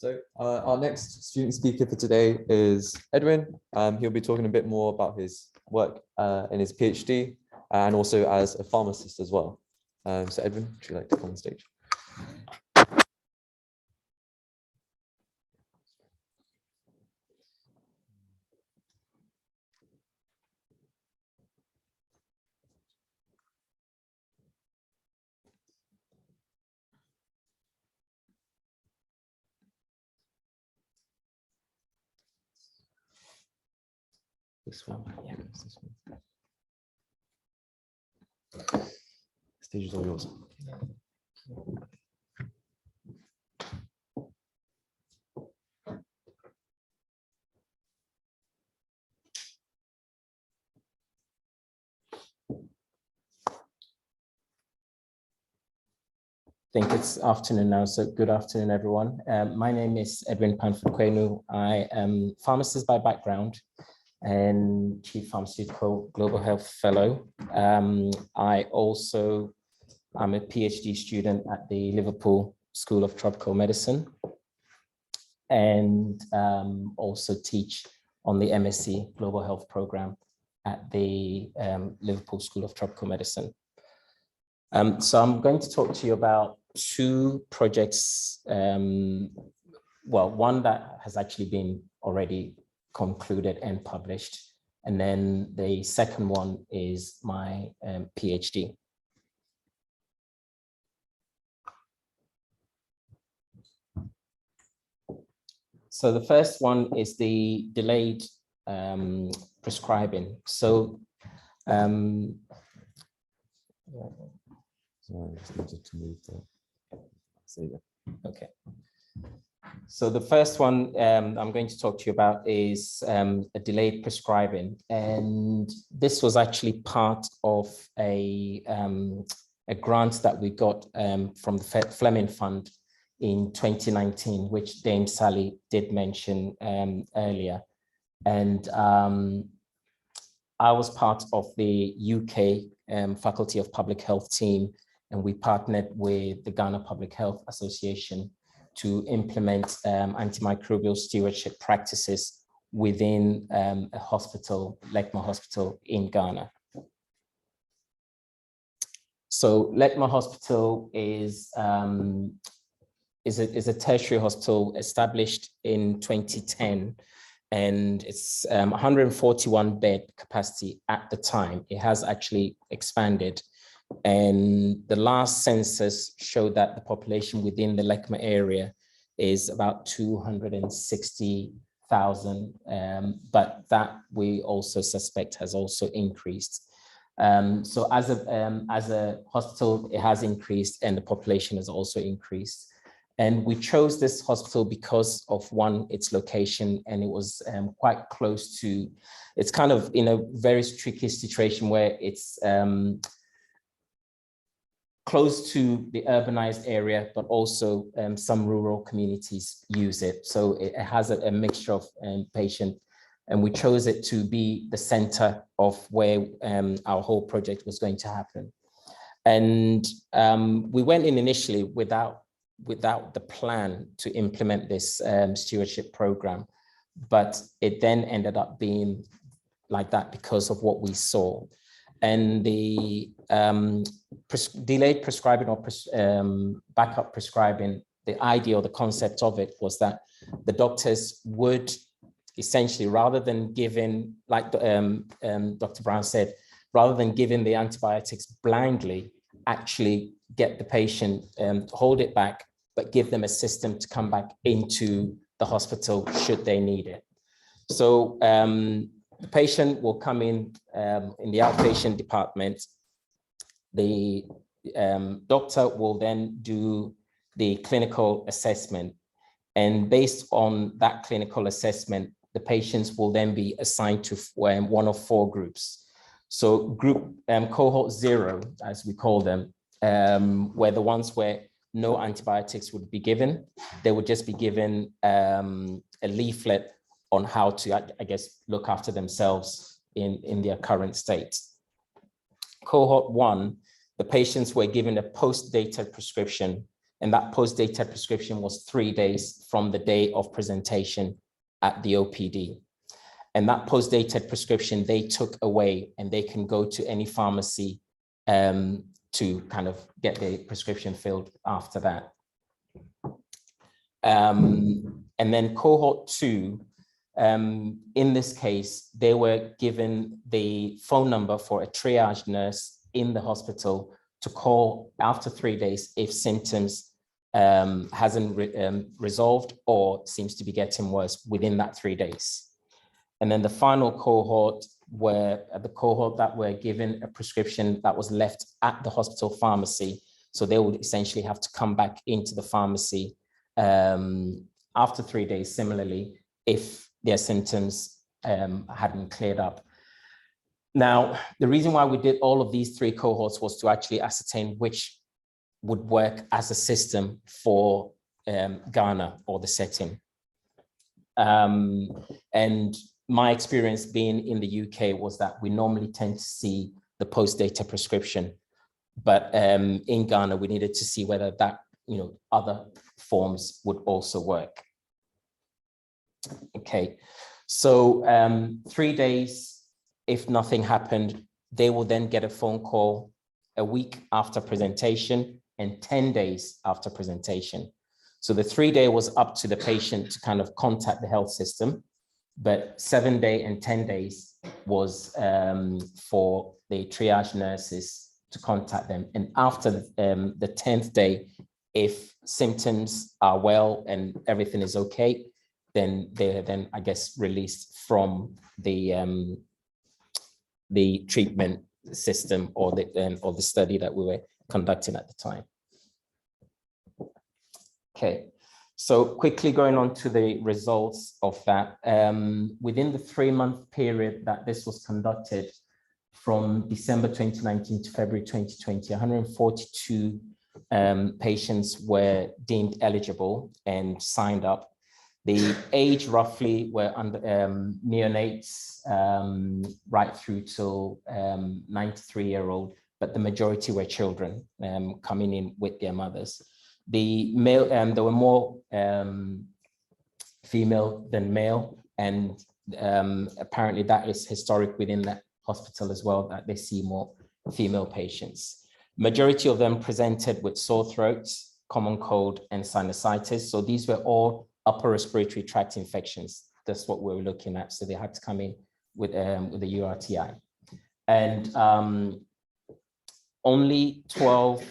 So our next student speaker for today is Edwin. He'll be talking a bit more about his work in his PhD and also as a pharmacist as well. So Edwin, would you like to come on stage? This one, yeah, this one. Stage is all yours. I think it's afternoon now, so good afternoon, everyone. My name is Edwin Panford-Quainoo. I am pharmacist by background and Chief Pharmaceutical Global Health Fellow. I also am a PhD student at the Liverpool School of Tropical Medicine and also teach on the MSc Global Health Program at the Liverpool School of Tropical Medicine. So I'm going to talk to you about two projects. Well, one that has actually been already concluded and published. And then the second one is my PhD. So the first one is the delayed prescribing. So Sorry, I just needed to move the. Okay. So the first one I'm going to talk to you about is a delayed prescribing, and this was actually part of a grant that we got from the Fleming Fund in 2019, which Dame Sally did mention earlier, and I was part of the UK Faculty of Public Health team, and we partnered with the Ghana Public Health Association to implement antimicrobial stewardship practices within a hospital, Lekma Hospital in Ghana. So Lekma Hospital is a tertiary hospital established in 2010, and it's 141 bed capacity at the time. It has actually expanded. And the last census showed that the population within the Lekma area is about 260,000, but that we also suspect has also increased. So as a hospital, it has increased and the population has also increased. And we chose this hospital because of one, its location, and it was quite close to, it's kind of in a very tricky situation where it's close to the urbanized area, but also some rural communities use it. So it has a mixture of patient, and we chose it to be the center of where our whole project was going to happen. And we went in initially without the plan to implement this stewardship program, but it then ended up being like that because of what we saw. And the delayed prescribing or backup prescribing, the idea or the concept of it was that the doctors would essentially, rather than giving, like Dr. Brown said, rather than giving the antibiotics blindly, actually get the patient, hold it back, but give them a system to come back into the hospital should they need it. So the patient will come in the outpatient department. The doctor will then do the clinical assessment. And based on that clinical assessment, the patients will then be assigned to one of four groups. So group cohort 0, as we call them, were the ones where no antibiotics would be given. They would just be given a leaflet on how to, I guess, look after themselves in their current state. Cohort 1, the patients were given a post-dated prescription, And that post-dated prescription was 3 days from the day of presentation at the OPD. And that post-dated prescription they took away, and they can go to any pharmacy to kind of get the prescription filled after that. And then cohort 2, in this case, they were given the phone number for a triage nurse in the hospital to call after 3 days if symptoms hasn't resolved or seems to be getting worse within that 3 days. And then the final cohort were the cohort that were given a prescription that was left at the hospital pharmacy. So they would essentially have to come back into the pharmacy after 3 days, similarly, if their symptoms hadn't cleared up. Now, the reason why we did all of these 3 cohorts was to actually ascertain which would work as a system for Ghana or the setting. And my experience being in the UK was that we normally tend to see the post-data prescription, but in Ghana, we needed to see whether that, other forms would also work. Okay, so 3 days, if nothing happened, they will then get a phone call a week after presentation and 10 days after presentation. So the 3 day was up to the patient to kind of contact the health system, but 7 day and 10 days was for the triage nurses to contact them. And after the 10th day, if symptoms are well and everything is okay, then they're then, I guess, released from the treatment system or the study that we were conducting at the time. Okay, so quickly going on to the results of that. Within the 3-month period that this was conducted, from December 2019 to February 2020, 142 patients were deemed eligible and signed up. The age roughly were under neonates right through till 93-year-old, but the majority were children coming in with their mothers. The male, there were more female than male, and apparently that is historic within that hospital as well, that they see more female patients. Majority of them presented with sore throats, common cold, and sinusitis. So these were all upper respiratory tract infections. That's what we were looking at. So they had to come in with the URTI. And only 12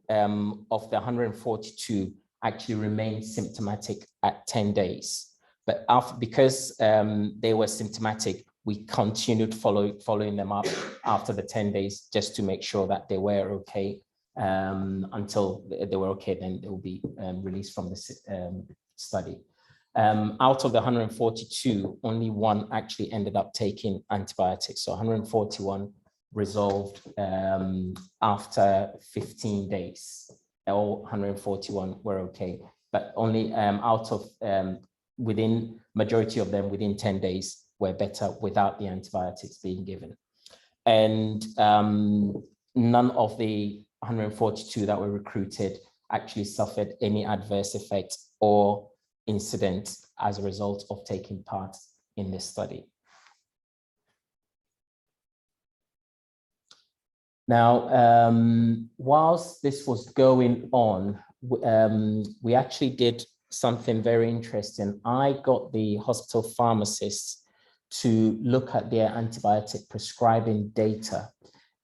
of the 142 actually remained symptomatic at 10 days. But because they were symptomatic, we continued following them up after the 10 days just to make sure that they were okay. Until they were okay, then they will be released from the study. Out of the 142, only 1 actually ended up taking antibiotics. So 141 resolved after 15 days. All 141 were okay, but only out of within majority of them within 10 days were better without the antibiotics being given. And none of the 142 that were recruited actually suffered any adverse effect or incident as a result of taking part in this study. Now, whilst this was going on, we actually did something very interesting. I got the hospital pharmacists to look at their antibiotic prescribing data.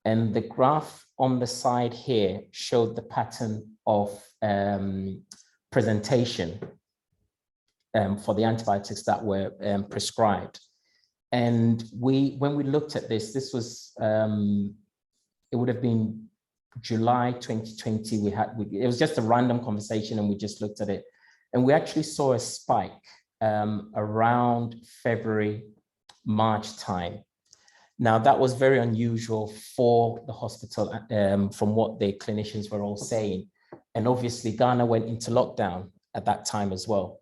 And the graph on the side here showed the pattern of presentation for the antibiotics that were prescribed. And when we looked at this, this was, it would have been July 2020. It was just a random conversation and we just looked at it. And we actually saw a spike around February, March time. Now, that was very unusual for the hospital from what the clinicians were all saying. And obviously, Ghana went into lockdown at that time as well.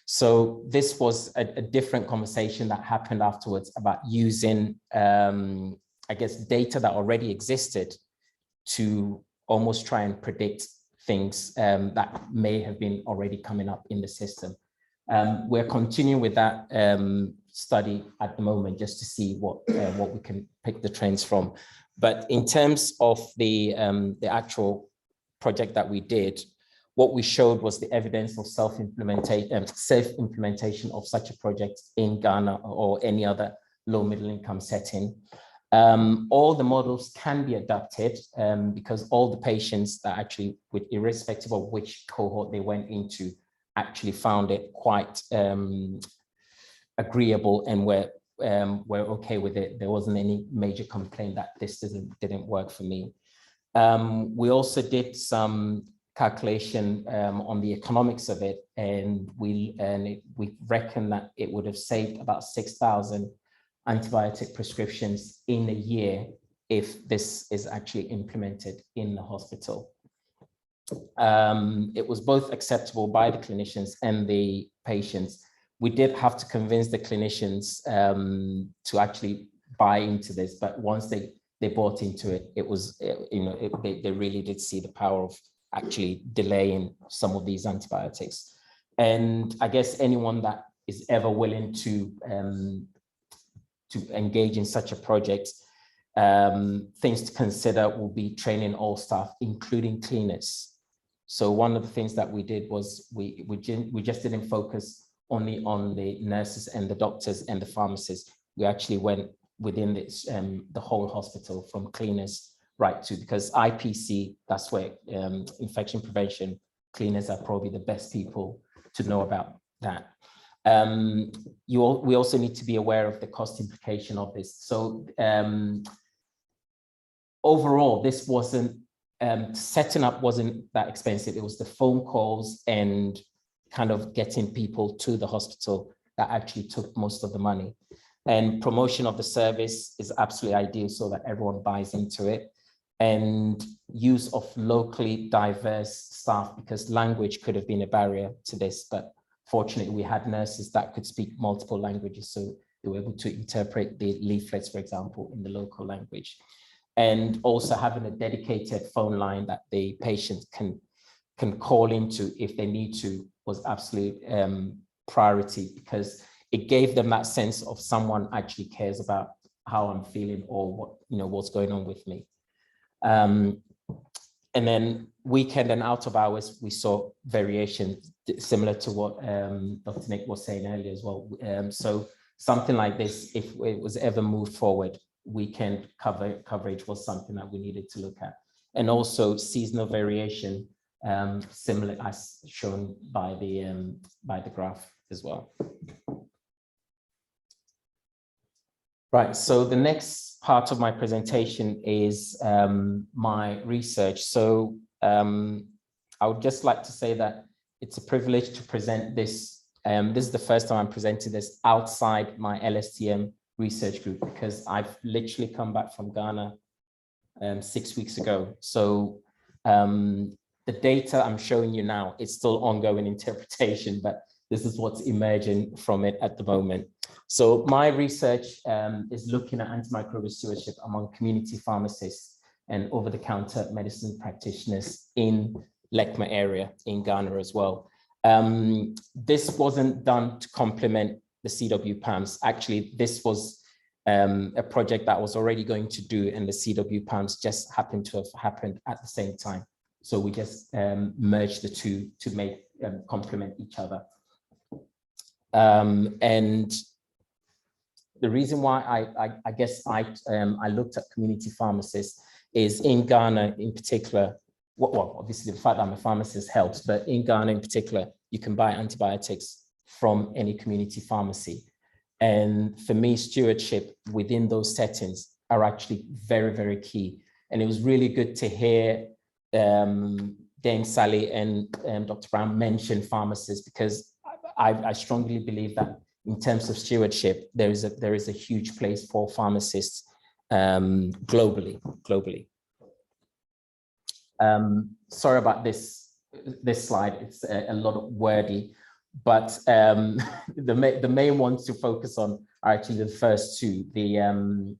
So this was a different conversation that happened afterwards about using, I guess, data that already existed to almost try and predict things that may have been already coming up in the system. We're continuing with that study at the moment just to see what we can pick the trends from. But in terms of the actual project that we did, what we showed was the evidence of self-implementation of such a project in Ghana or any other low middle income setting. All the models can be adapted because all the patients that actually, irrespective of which cohort they went into, actually found it quite agreeable and were okay with it. There wasn't any major complaint that this didn't work for me. We also did some calculation on the economics of it, and we reckon that it would have saved about 6,000 antibiotic prescriptions in a year if this is actually implemented in the hospital. It was both acceptable by the clinicians and the patients. We did have to convince the clinicians to actually buy into this, but once they bought into it, it was, they really did see the power of actually delaying some of these antibiotics. And I guess anyone that is ever willing to engage in such a project, things to consider will be training all staff, including cleaners. So one of the things that we did was we just didn't focus only on the nurses and the doctors and the pharmacists. We actually went within this, the whole hospital, from cleaners right to, because IPC, that's where infection prevention, cleaners are probably the best people to know about that. We also need to be aware of the cost implication of this. So overall, this wasn't, setting up wasn't that expensive. It was the phone calls and kind of getting people to the hospital that actually took most of the money. And promotion of the service is absolutely ideal so that everyone buys into it. And use of locally diverse staff, because language could have been a barrier to this, but fortunately we had nurses that could speak multiple languages, so they were able to interpret the leaflets, for example, in the local language. And also having a dedicated phone line that the patient can call into if they need to was absolute priority, because it gave them that sense of someone actually cares about how I'm feeling or what, what's going on with me. And then weekend and out of hours, we saw variation similar to what Dr. Nick was saying earlier as well. So something like this, if it was ever moved forward, weekend coverage was something that we needed to look at. And also seasonal variation, similar as shown by the graph as well. Right, so the next part of my presentation is my research. So I would just like to say that it's a privilege to present this. This is the first time I'm presenting this outside my LSTM research group, because I've literally come back from Ghana 6 weeks ago. So the data I'm showing you now, it's still ongoing interpretation, but this is what's emerging from it at the moment. So my research is looking at antimicrobial stewardship among community pharmacists and over-the-counter medicine practitioners in Lekma area in Ghana as well. This wasn't done to complement the CW PAMS. Actually, this was a project that was already going to do, and the CW PAMS just happened to have happened at the same time. So we just merged the two to make complement each other. And the reason why I guess I looked at community pharmacists is in Ghana in particular. Well, obviously the fact that I'm a pharmacist helps, but in Ghana in particular, you can buy antibiotics from any community pharmacy. And for me, stewardship within those settings are actually very, very key. And it was really good to hear Dame Sally and Dr. Brown mention pharmacists, because I strongly believe that in terms of stewardship, there is a huge place for pharmacists globally. Sorry about this slide, it's a lot of wordy, but the main ones to focus on are actually the first two, the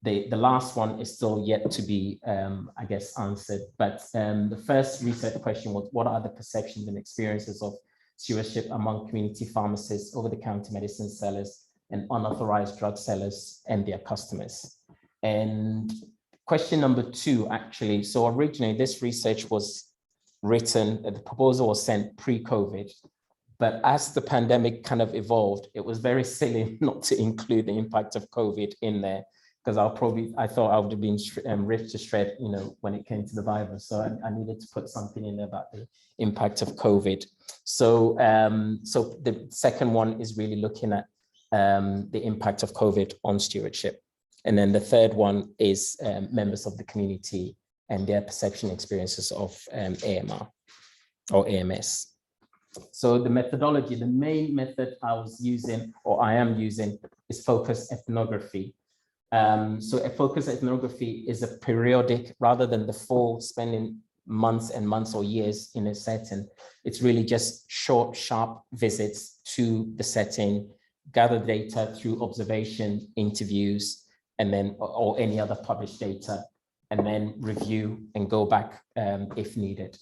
The last one is still yet to be, I guess, answered. But the first research question was, what are the perceptions and experiences of stewardship among community pharmacists, over-the-counter medicine sellers, and unauthorized drug sellers and their customers? And question number 2, actually, so originally this research was written, the proposal was sent pre-COVID, but as the pandemic kind of evolved, it was very silly not to include the impact of COVID in there, because I thought I would have been ripped to shred, when it came to the virus. So I needed to put something in there about the impact of COVID. So, so the second one is really looking at the impact of COVID on stewardship. And then the third one is members of the community and their perception experiences of AMR or AMS. So the methodology, the main method I was using, or I am using, is focused ethnography. So a focused ethnography is a periodic, rather than the full spending months and months or years in a setting. It's really just short, sharp visits to the setting, gather data through observation, interviews, and then, or any other published data, and then review and go back if needed.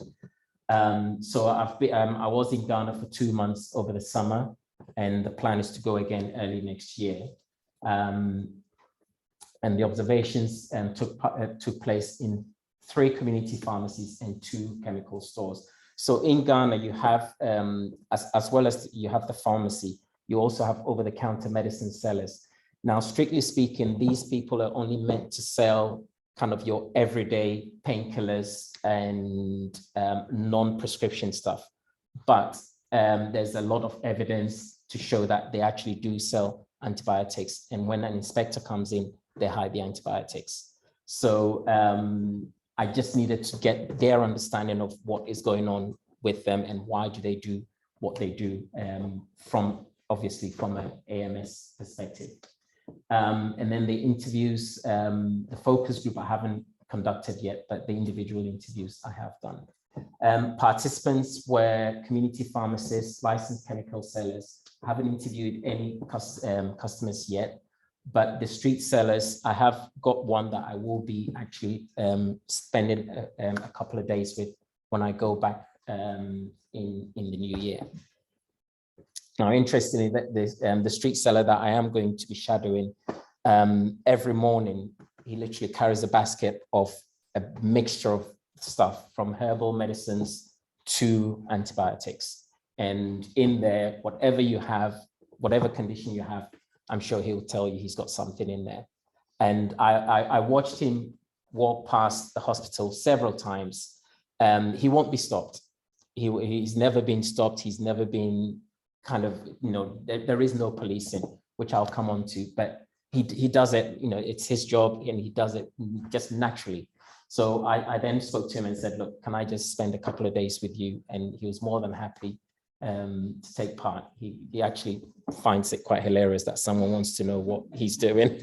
So I was in Ghana for 2 months over the summer, and the plan is to go again early next year. And the observations took place in 3 community pharmacies and 2 chemical stores. So in Ghana, you have, as well as you have the pharmacy, you also have over-the-counter medicine sellers. Now, strictly speaking, these people are only meant to sell kind of your everyday painkillers and non-prescription stuff. But there's a lot of evidence to show that they actually do sell antibiotics. And when an inspector comes in, they hide the antibiotics. So I just needed to get their understanding of what is going on with them and why do they do what they do, obviously from an AMS perspective. And then the interviews, the focus group I haven't conducted yet, but the individual interviews I have done. Participants were community pharmacists, licensed chemical sellers. I haven't interviewed any customers yet, but the street sellers, I have got one that I will be actually spending a couple of days with when I go back in the new year. Now, interestingly, the street seller that I am going to be shadowing, every morning, he literally carries a basket of a mixture of stuff from herbal medicines to antibiotics. And in there, whatever you have, whatever condition you have, I'm sure he'll tell you he's got something in there. And I watched him walk past the hospital several times. He won't be stopped. He's never been stopped. He's never been kind of, there is no policing, which I'll come on to, but he does it, it's his job and he does it just naturally. So I then spoke to him and said, look, can I just spend a couple of days with you? And he was more than happy to take part. He actually finds it quite hilarious that someone wants to know what he's doing.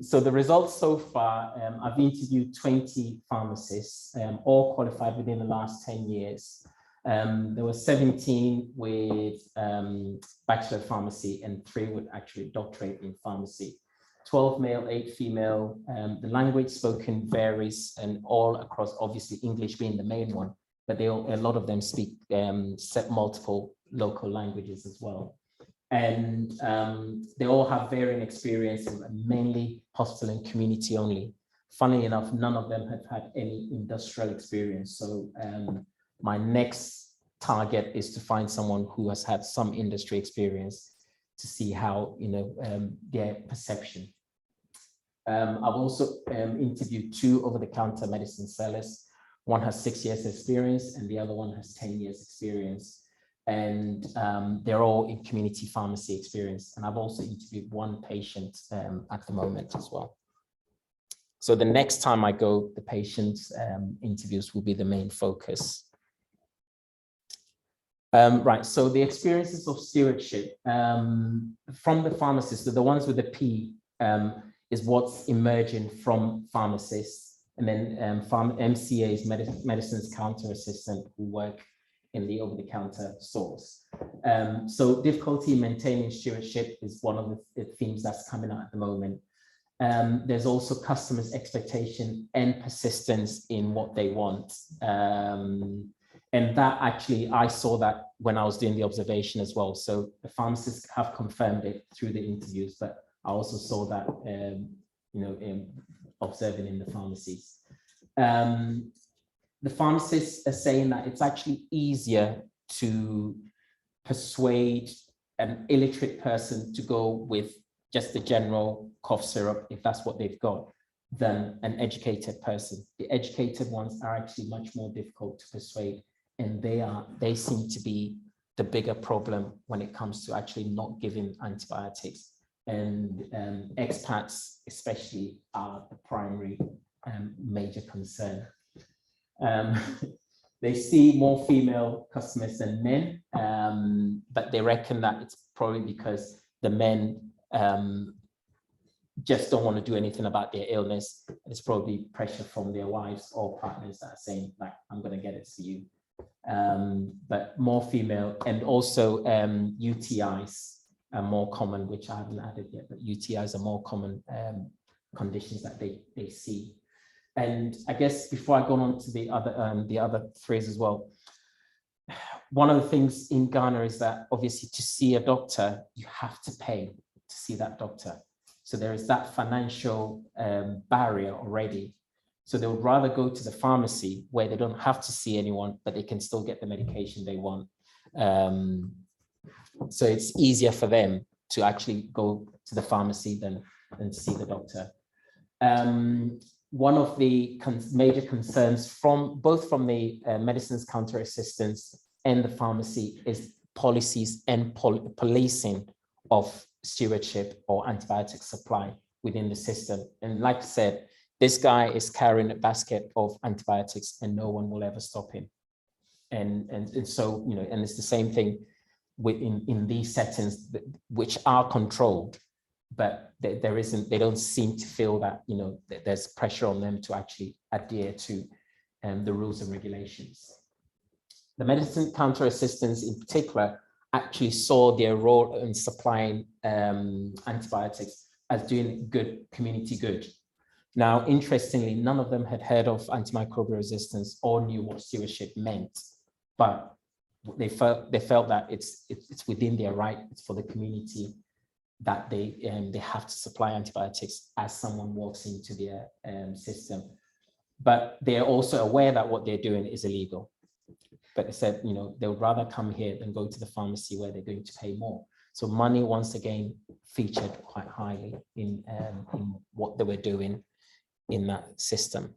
So the results so far, I've interviewed 20 pharmacists, all qualified within the last 10 years. There were 17 with bachelor of pharmacy and 3 with actually doctorate in pharmacy. 12 male, 8 female. The language spoken varies and all across, obviously English being the main one, but a lot of them speak multiple local languages as well. And they all have varying experience, mainly hospital and community only. Funnily enough, none of them have had any industrial experience. So my next target is to find someone who has had some industry experience to see how, their perception. I've also interviewed 2 over-the-counter medicine sellers. One has 6 years experience and the other one has 10 years experience. And they're all in community pharmacy experience. And I've also interviewed 1 patient at the moment as well. So the next time I go, the patient's interviews will be the main focus. Right, so the experiences of stewardship from the pharmacists, so the ones with the P is what's emerging from pharmacists, and then MCAs, medicines counter assistant, who work in the over-the-counter stores. So difficulty in maintaining stewardship is one of the themes that's coming out at the moment. There's also customers' expectation and persistence in what they want. And that actually, I saw that when I was doing the observation as well. So the pharmacists have confirmed it through the interviews, but I also saw that, observing in the pharmacies. The pharmacists are saying that it's actually easier to persuade an illiterate person to go with just the general cough syrup, if that's what they've got, than an educated person. The educated ones are actually much more difficult to persuade, and they seem to be the bigger problem when it comes to actually not giving antibiotics. And expats especially are the primary major concern. They see more female customers than men, but they reckon that it's probably because the men just don't want to do anything about their illness. It's probably pressure from their wives or partners that are saying, like, I'm going to get it for you. But more female, and also UTIs are more common, which I haven't added yet, but UTIs are more common conditions that they see. And I guess before I go on to the other phrase as well, one of the things in Ghana is that obviously to see a doctor, you have to pay to see that doctor. So there is that financial barrier already. So they would rather go to the pharmacy where they don't have to see anyone, but they can still get the medication they want. So it's easier for them to actually go to the pharmacy than see the doctor. One of the major concerns both from the medicines counter assistants and the pharmacy is policies and policing of stewardship or antibiotic supply within the system. And like I said, this guy is carrying a basket of antibiotics and no one will ever stop him. And so, and it's the same thing in these settings which are controlled, but they don't seem to feel that, that there's pressure on them to actually adhere to the rules and regulations. The medicine counter assistants in particular actually saw their role in supplying antibiotics as doing good community good. Now, interestingly, none of them had heard of antimicrobial resistance or knew what stewardship meant, but they felt that it's within their right, it's for the community that they have to supply antibiotics as someone walks into their system. But they're also aware that what they're doing is illegal. But they said, they would rather come here than go to the pharmacy where they're going to pay more. So money, once again, featured quite highly in what they were doing in that system.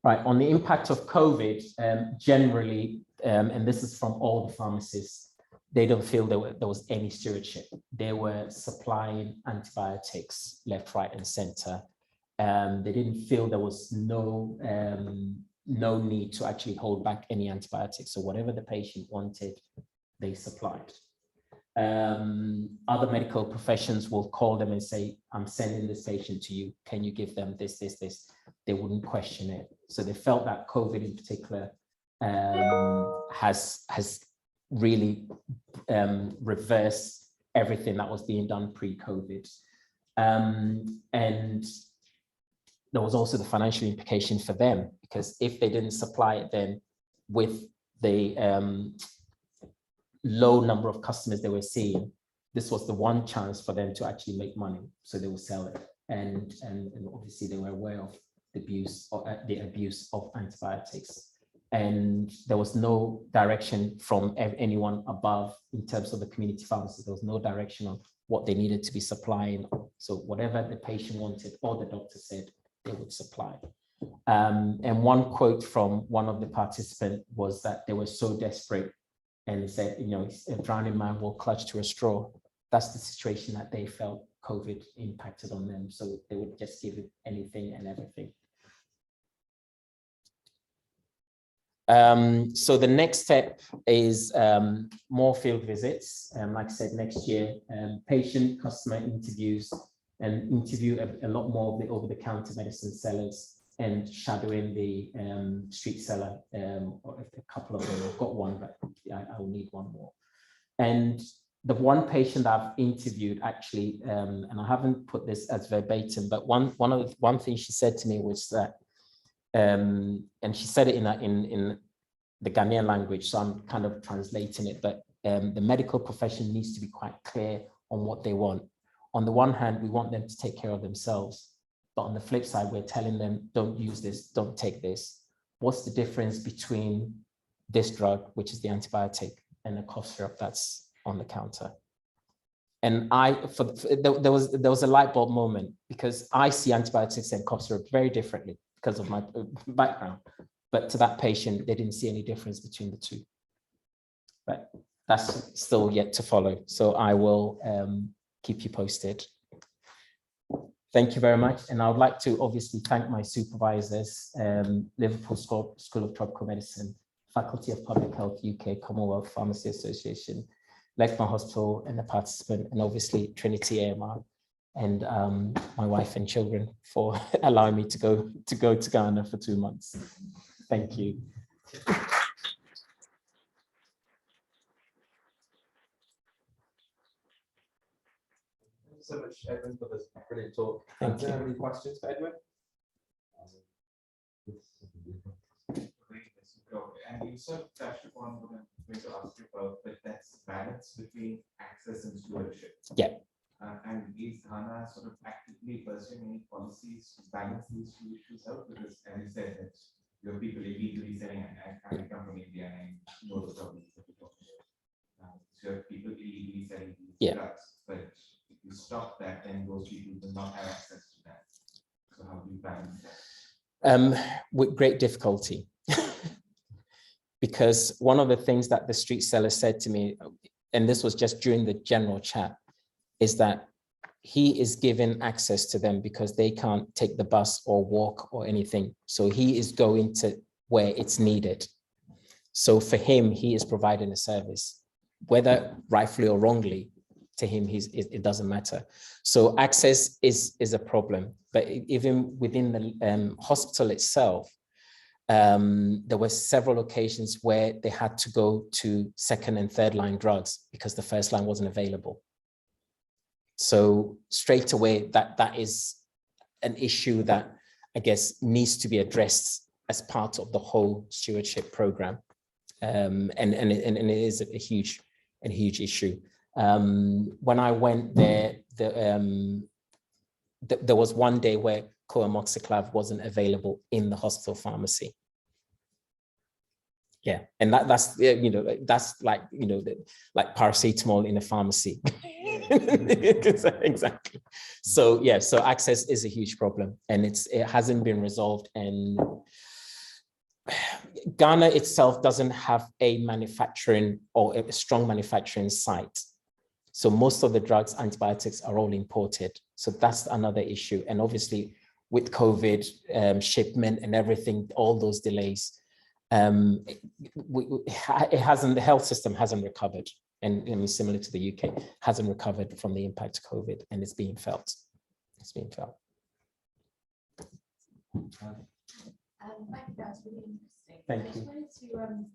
Right, on the impact of COVID, generally, and this is from all the pharmacists, they don't feel there was any stewardship. They were supplying antibiotics left, right, and center. They didn't feel there was no need to actually hold back any antibiotics. So whatever the patient wanted, they supplied. Other medical professions will call them and say, I'm sending this patient to you. Can you give them this, this, this? They wouldn't question it. So they felt that COVID in particular has really reversed everything that was being done pre-COVID. And there was also the financial implication for them, because if they didn't supply it then with the low number of customers they were seeing, this was the one chance for them to actually make money. So they would sell it. And obviously they were aware of the abuse of antibiotics. And there was no direction from anyone above in terms of the community pharmacy. There was no direction on what they needed to be supplying. So whatever the patient wanted or the doctor said, they would supply. And one quote from one of the participants was that they were so desperate, and they said, a drowning man will clutch to a straw. That's the situation that they felt COVID impacted on them. So they would just give it anything and everything. So the next step is more field visits. Like I said, next year, patient customer interviews, and interview a lot more of the over-the-counter medicine sellers and shadowing the street seller, or a couple of them. I've got one, but I will need one more. And the one patient I've interviewed actually, and I haven't put this as verbatim, but one thing she said to me was that, and she said it in the Ghanaian language, so I'm kind of translating it, but the medical profession needs to be quite clear on what they want. On the one hand, we want them to take care of themselves, but on the flip side, we're telling them, don't use this, don't take this. What's the difference between this drug, which is the antibiotic, and the cough syrup that's on the counter? And there was a light bulb moment, because I see antibiotics and cough syrup very differently because of my background. But to that patient, they didn't see any difference between the two. But that's still yet to follow. So I will keep you posted. Thank you very much. And I would like to obviously thank my supervisors, Liverpool School of Tropical Medicine, Faculty of Public Health UK, Commonwealth Pharmacy Association, Leckman Hospital, and the participant, and obviously Trinity AMR, and my wife and children for allowing me to go to Ghana for 2 months. Thank you. Thank you so much, Edwin, for this brilliant talk. Thank Do you you. have any questions for Edwin? And you sort of touched upon what I'm going to ask you about, but that's balance between access and stewardship. Yeah. And is Ghana sort of actively pursuing any policies to balance these two issues out? Because, as you said, that your people illegally selling, and I come from India and I know the problems that we're talking about. So you have people illegally selling these drugs, but if you stop that, then those people will not have access to that. So how do you balance that? With great difficulty. Because one of the things that the street seller said to me, and this was just during the general chat, is that he is given access to them because they can't take the bus or walk or anything. So he is going to where it's needed. So for him, he is providing a service, whether rightfully or wrongly, to him, it doesn't matter. So access is a problem, but even within the hospital itself, there were several occasions where they had to go to second and third line drugs because the first line wasn't available. So straight away, that is an issue that I guess needs to be addressed as part of the whole stewardship program. And it is a huge issue. When I went there, there was one day where coamoxiclav wasn't available in the hospital pharmacy. Yeah, and that's that's like like paracetamol in a pharmacy. Exactly. So yeah, so access is a huge problem, and it hasn't been resolved. And Ghana itself doesn't have a manufacturing or a strong manufacturing site. So most of the drugs, antibiotics, are all imported. So that's another issue. And obviously with COVID, shipment and everything, all those delays, the health system hasn't recovered. And I mean, similar to the UK, hasn't recovered from the impact of COVID, and it's being felt. It's being felt. Thank you, that's really interesting. Thank I just wanted to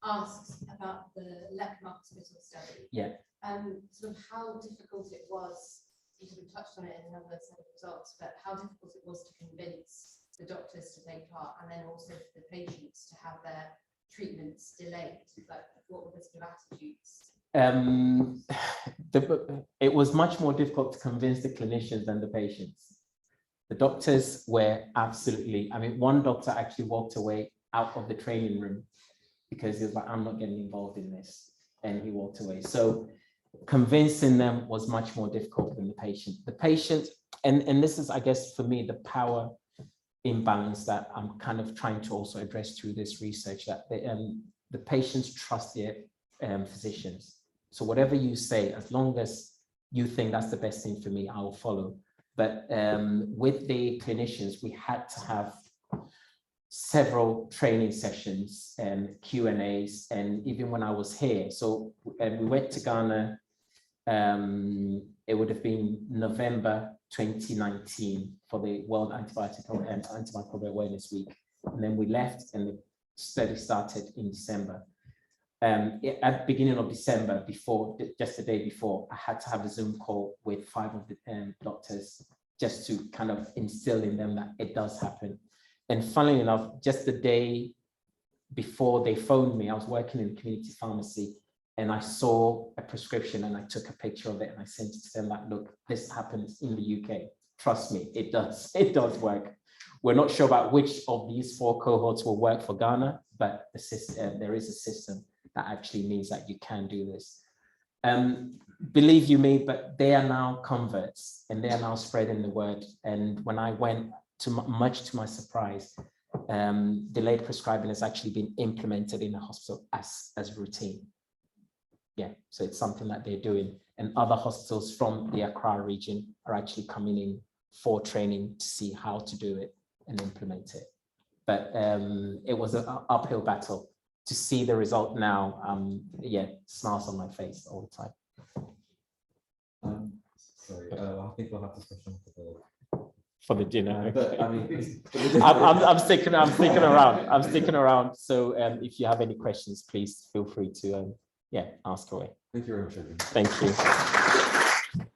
ask about the Leckman Hospital study. Yeah. Sort of how difficult it was, you sort of touched on it in another set of results, but how difficult it was to convince the doctors to take part, and then also for the patients to have their treatments delayed. Like, what were the sort of attitudes? It was much more difficult to convince the clinicians than the patients. The doctors were absolutely, I mean, one doctor actually walked away out of the training room because he was like, I'm not getting involved in this. And he walked away. So convincing them was much more difficult than the patient. The patient, and this is, I guess, for me, the power imbalance that I'm kind of trying to also address through this research, that the patients trust their physicians. So whatever you say, as long as you think that's the best thing for me, I will follow. But with the clinicians, we had to have several training sessions and Q&As, and even when I was here. So we went to Ghana, it would have been November 2019 for the World Antimicrobial Awareness Week. And then we left and the study started in December. At the beginning of December, just the day before, I had to have a Zoom call with 5 of the doctors just to kind of instill in them that it does happen. And funnily enough, just the day before they phoned me, I was working in the community pharmacy and I saw a prescription and I took a picture of it and I sent it to them like, look, this happens in the UK. Trust me, it does work. We're not sure about which of these 4 cohorts will work for Ghana, but the system, there is a system that actually means that you can do this. Believe you me, but they are now converts and they are now spreading the word. And when I went, much to my surprise, delayed prescribing has actually been implemented in the hospital as routine. Yeah, so it's something that they're doing. And other hospitals from the Accra region are actually coming in for training to see how to do it and implement it. But it was an uphill battle. To see the result now, yeah, smiles on my face all the time. Sorry, I think we'll have this question For the dinner. but I mean, I'm sticking around. I'm sticking around. So if you have any questions, please feel free to yeah, ask away. thank you very much, Edwin. Thank you.